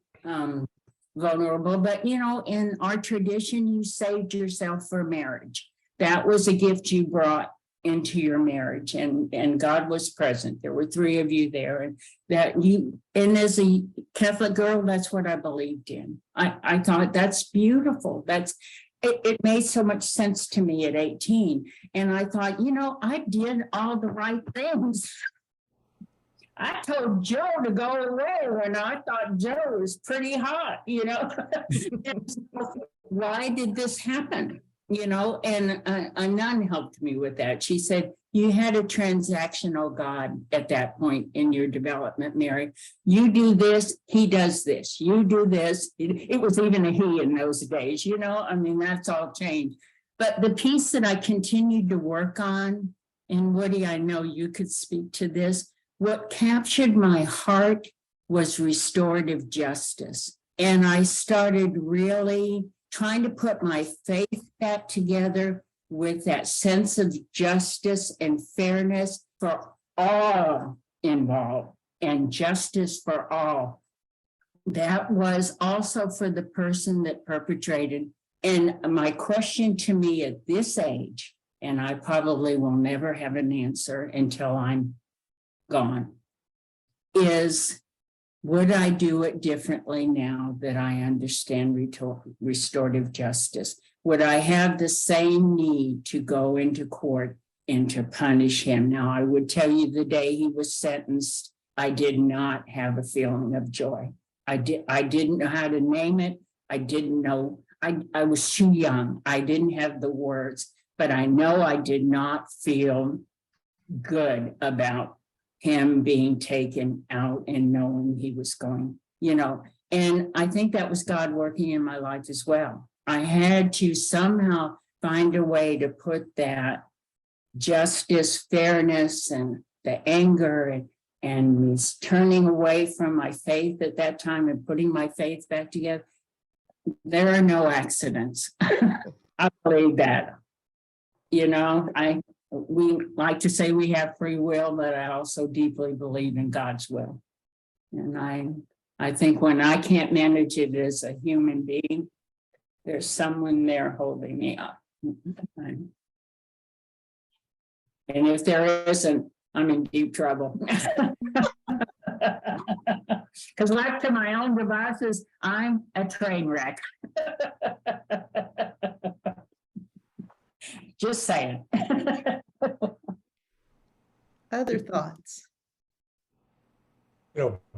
vulnerable. But, in our tradition, you saved yourself for marriage. That was a gift you brought into your marriage, and God was present. There were 3 of you there, and as a Catholic girl, that's what I believed in. I thought that's beautiful. It made so much sense to me at 18. And I thought, I did all the right things. I told Joe to go away when I thought Joe was pretty hot, Why did this happen? And a nun helped me with that. She said, you had a transactional God at that point in your development, Mary. You do this, he does this. You do this. It was even a he in those days, that's all changed. But the piece that I continued to work on, and Woody, I know you could speak to this, what captured my heart was restorative justice. And I started really trying to put my faith back together with that sense of justice and fairness for all involved, and justice for all. That was also for the person that perpetrated. And my question to me at this age, and I probably will never have an answer until I'm gone, is, would I do it differently now that I understand restorative justice? would I have the same need to go into court and to punish him? Now, I would tell you the day he was sentenced, I did not have a feeling of joy. I didn't know how to name it. I didn't know, I was too young. I didn't have the words, but I know I did not feel good about him being taken out and knowing he was going, and I think that was God working in my life as well. I had to somehow find a way to put that justice, fairness, and the anger and me turning away from my faith at that time and putting my faith back together. There are no accidents. I believe that. We like to say we have free will, but I also deeply believe in God's will. And I think when I can't manage it as a human being, there's someone there holding me up. And if there isn't, I'm in deep trouble. Because left to my own devices, I'm a train wreck. Just saying. Other thoughts?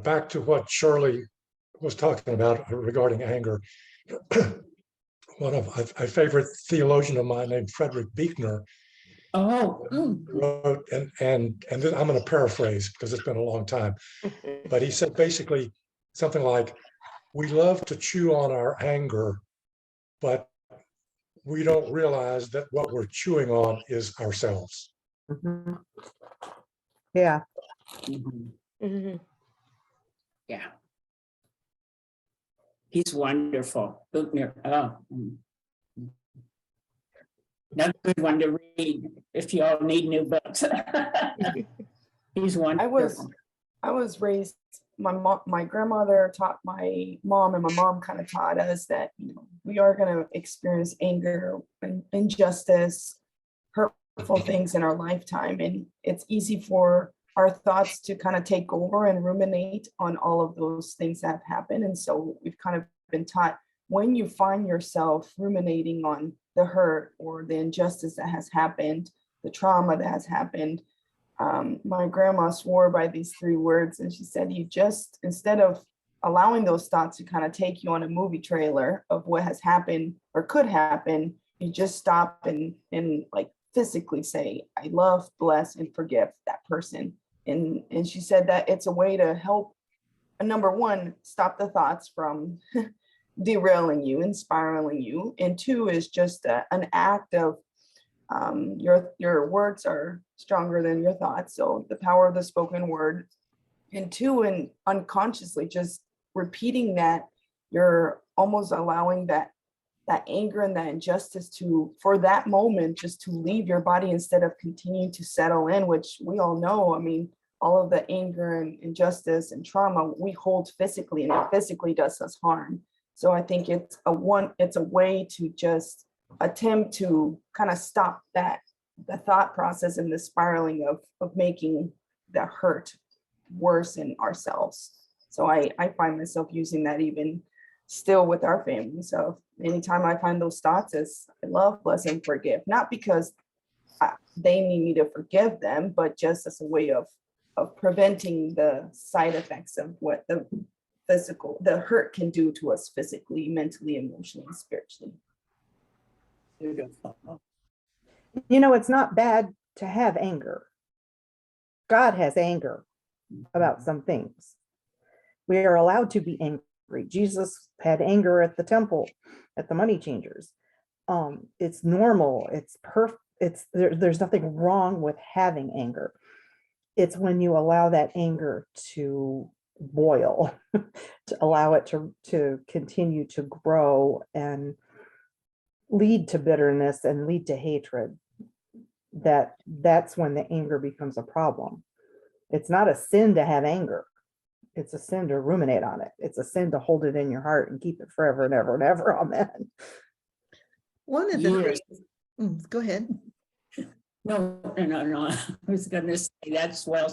Back to what Shirley was talking about regarding anger. One of a favorite theologian of mine named Frederick Buechner wrote, and then I'm going to paraphrase because it's been a long time, but he said basically something like, we love to chew on our anger, but we don't realize that what we're chewing on is ourselves. Mhm. Yeah. Mhm. Yeah. He's wonderful. Buechner. Another good one to read if you all need new books. He's wonderful. I was raised, my grandmother taught my mom, and my mom kind of taught us that we are going to experience anger and injustice, hurtful things in our lifetime, and it's easy for our thoughts to kind of take over and ruminate on all of those things that have happened. And so we've kind of been taught, when you find yourself ruminating on the hurt or the injustice that has happened, the trauma that has happened, my grandma swore by these 3 words, and she said, you just, instead of allowing those thoughts to kind of take you on a movie trailer of what has happened or could happen, you just stop and like physically say, I love, bless, and forgive that person. And she said that it's a way to help, number 1, stop the thoughts from derailing you and spiraling you. And 2 is just an act of your words are stronger than your thoughts. So the power of the spoken word. And 2, and unconsciously just repeating that, you're almost allowing that anger and that injustice to, for that moment, just to leave your body instead of continuing to settle in, which we all know. I mean, all of the anger and injustice and trauma we hold physically, and it physically does us harm. So I think it's a way to just attempt to kind of stop the thought process and the spiraling of making the hurt worse in ourselves. So I find myself using that even still with our family. So anytime I find those thoughts, is I love, bless, and forgive, not because they need me to forgive them, but just as a way of preventing the side effects of what the hurt can do to us physically, mentally, emotionally, and spiritually. Beautiful. It's not bad to have anger. God has anger about some things. We are allowed to be angry. Jesus had anger at the temple, at the money changers. It's normal. It's perfect. There's nothing wrong with having anger. It's when you allow that anger to boil, to allow it to continue to grow and lead to bitterness and lead to hatred, that's when the anger becomes a problem. It's not a sin to have anger. It's a sin to ruminate on it. It's a sin to hold it in your heart and keep it forever and ever and ever. Amen. One of the Years. things, go ahead. No. I was going to say that's well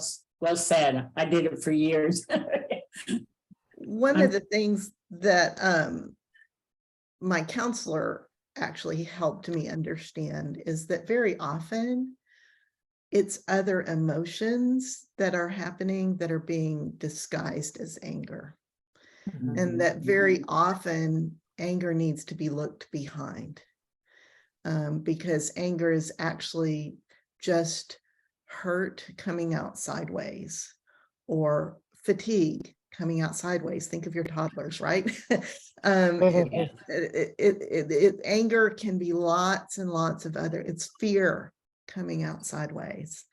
said. I did it for years. One of the things that my counselor actually helped me understand is that very often it's other emotions that are happening that are being disguised as anger. And that very often anger needs to be looked behind, because anger is actually just hurt coming out sideways, or fatigue coming out sideways. Think of your toddlers, right? Anger can be lots and lots of other, it's fear coming out sideways.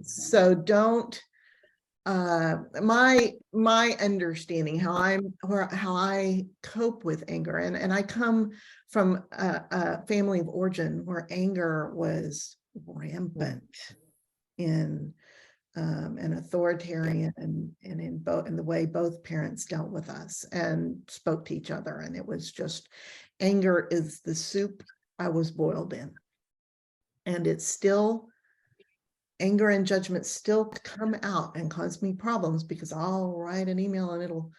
So don't, my understanding how I cope with anger, and I come from a family of origin where anger was rampant in an authoritarian and in the way both parents dealt with us and spoke to each other. And it was just, anger is the soup I was boiled in. And it's still, anger and judgment still come out and cause me problems, because I'll write an email and it'll,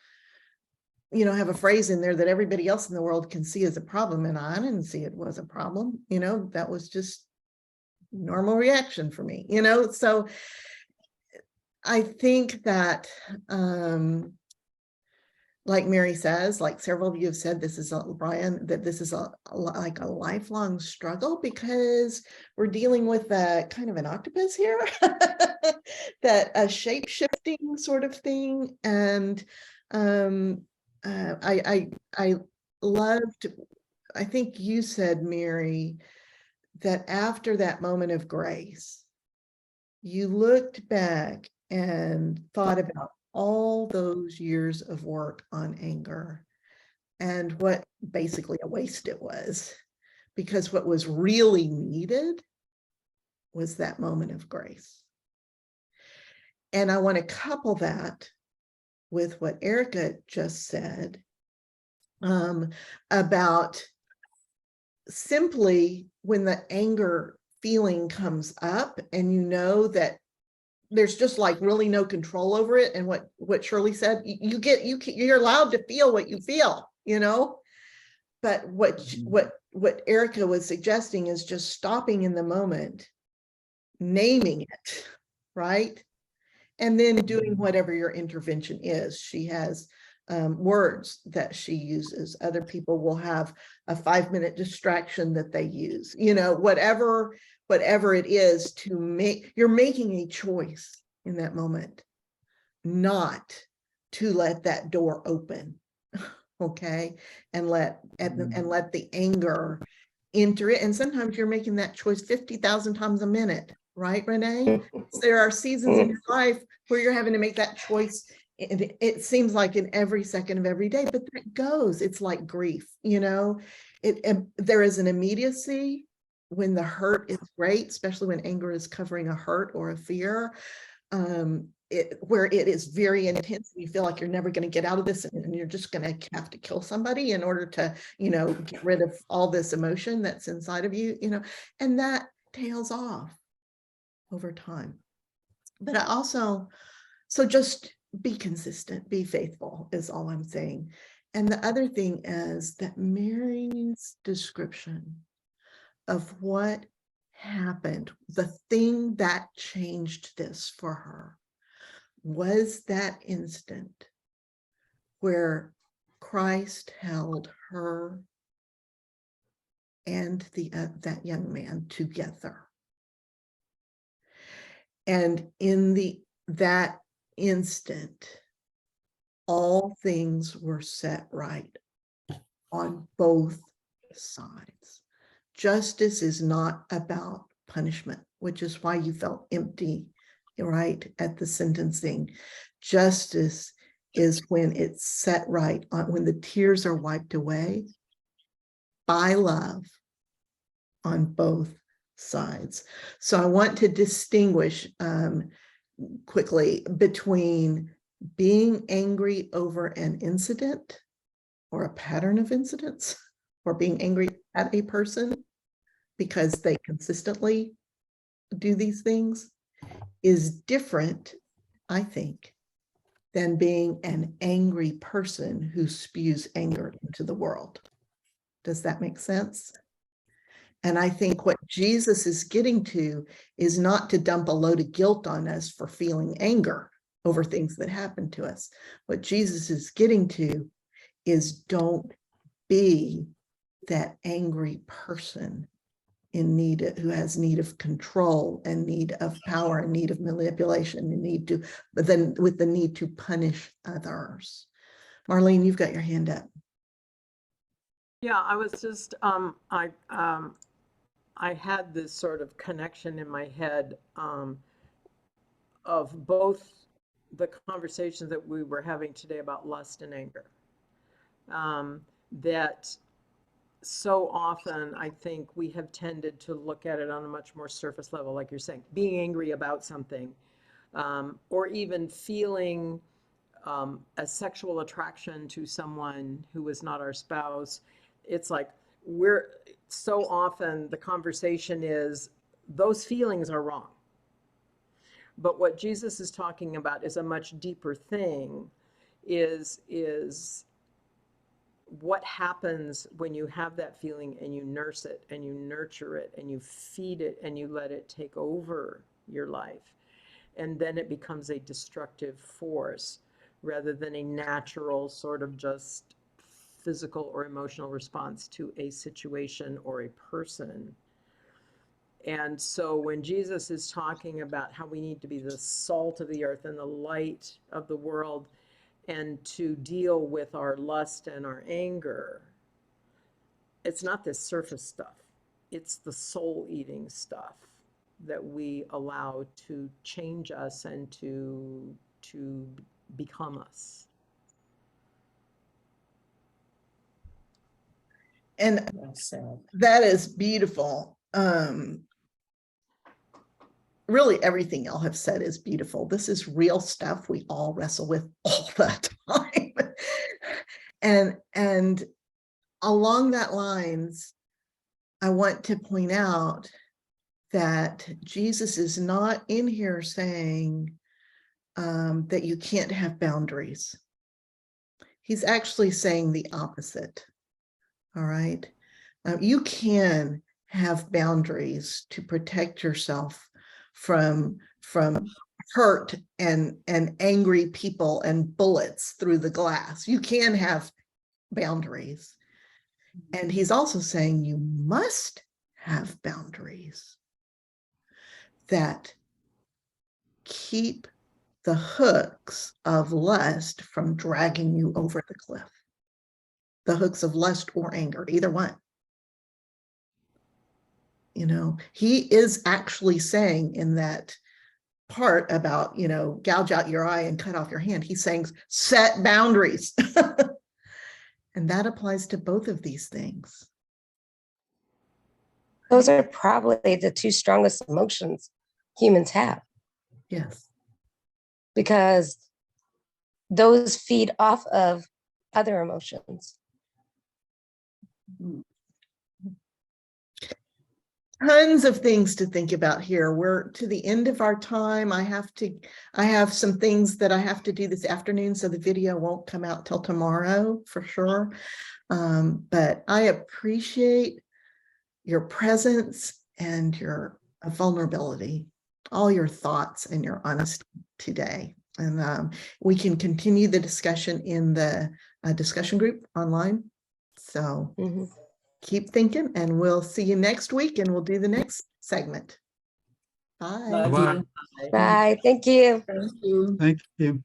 have a phrase in there that everybody else in the world can see as a problem. And I didn't see it was a problem. That was just normal reaction for me, so I think that, like Mary says, like several of you have said, this is Brian, that this is like a lifelong struggle, because we're dealing with a kind of an octopus here, that a shape-shifting sort of thing. And I loved, I think you said, Mary, that after that moment of grace, you looked back and thought about all those years of work on anger and what basically a waste it was, because what was really needed was that moment of grace. And I want to couple that with what Erica just said, about simply when the anger feeling comes up and that there's just like really no control over it. And what Shirley said, you're allowed to feel what you feel, but what Erica was suggesting is just stopping in the moment, naming it, right? And then doing whatever your intervention is. She has words that she uses. Other people will have a 5-minute distraction that they use, whatever it is to make, you're making a choice in that moment, not to let that door open, okay? And let the anger enter it. And sometimes you're making that choice 50,000 times a minute, right, Renee? There are seasons in your life where you're having to make that choice. It seems like in every second of every day, but that goes, it's like grief, there is an immediacy when the hurt is great, especially when anger is covering a hurt or a fear, where it is very intense. You feel like you're never going to get out of this, and you're just going to have to kill somebody in order to, get rid of all this emotion that's inside of you, and that tails off over time. But I also, so just be consistent, be faithful is all I'm saying. And the other thing is that Mary's description of what happened, the thing that changed this for her, was that instant where Christ held her and that young man together. And in that instant, all things were set right on both sides. Justice is not about punishment, which is why you felt empty, right, at the sentencing. Justice is when it's set right, when the tears are wiped away by love on both sides. So I want to distinguish quickly between being angry over an incident or a pattern of incidents, or being angry at a person because they consistently do these things, is different, I think, than being an angry person who spews anger into the world. Does that make sense? And I think what Jesus is getting to is not to dump a load of guilt on us for feeling anger over things that happen to us. What Jesus is getting to is don't be that angry person in need who has need of control and need of power and need of manipulation and need to, but then with the need to punish others. Marlene, you've got your hand up. Yeah, I was just, I had this sort of connection in my head of both the conversations that we were having today about lust and anger. That so often I think we have tended to look at it on a much more surface level, like you're saying, being angry about something, or even feeling a sexual attraction to someone who is not our spouse. It's like we're so often the conversation is those feelings are wrong. But what Jesus is talking about is a much deeper thing, is what happens when you have that feeling and you nurse it and you nurture it and you feed it and you let it take over your life. And then it becomes a destructive force rather than a natural sort of just physical or emotional response to a situation or a person. And so when Jesus is talking about how we need to be the salt of the earth and the light of the world and to deal with our lust and our anger, it's not this surface stuff. It's the soul-eating stuff that we allow to change us and to become us. And Well said. that is beautiful. Really everything y'all have said is beautiful. This is real stuff we all wrestle with all the time. And along that lines, I want to point out that Jesus is not in here saying that you can't have boundaries. He's actually saying the opposite. All right. You can have boundaries to protect yourself from hurt and angry people and bullets through the glass. You can have boundaries. And he's also saying you must have boundaries that keep the hooks of lust from dragging you over the cliff. The hooks of lust or anger, either one. You know, he is actually saying in that part about, you know, gouge out your eye and cut off your hand, he's saying set boundaries. And that applies to both of these things. Those are probably the two strongest emotions humans have, Yes. because those feed off of other emotions. Tons of things to think about here. We're to the end of our time. I have some things that I have to do this afternoon, so the video won't come out till tomorrow for sure. But I appreciate your presence and your vulnerability, all your thoughts and your honesty today. And we can continue the discussion in the discussion group online. So keep thinking, and we'll see you next week, and we'll do the next segment. Bye. Love Bye-bye. you. Bye. Thank you. Thank you. Thank you.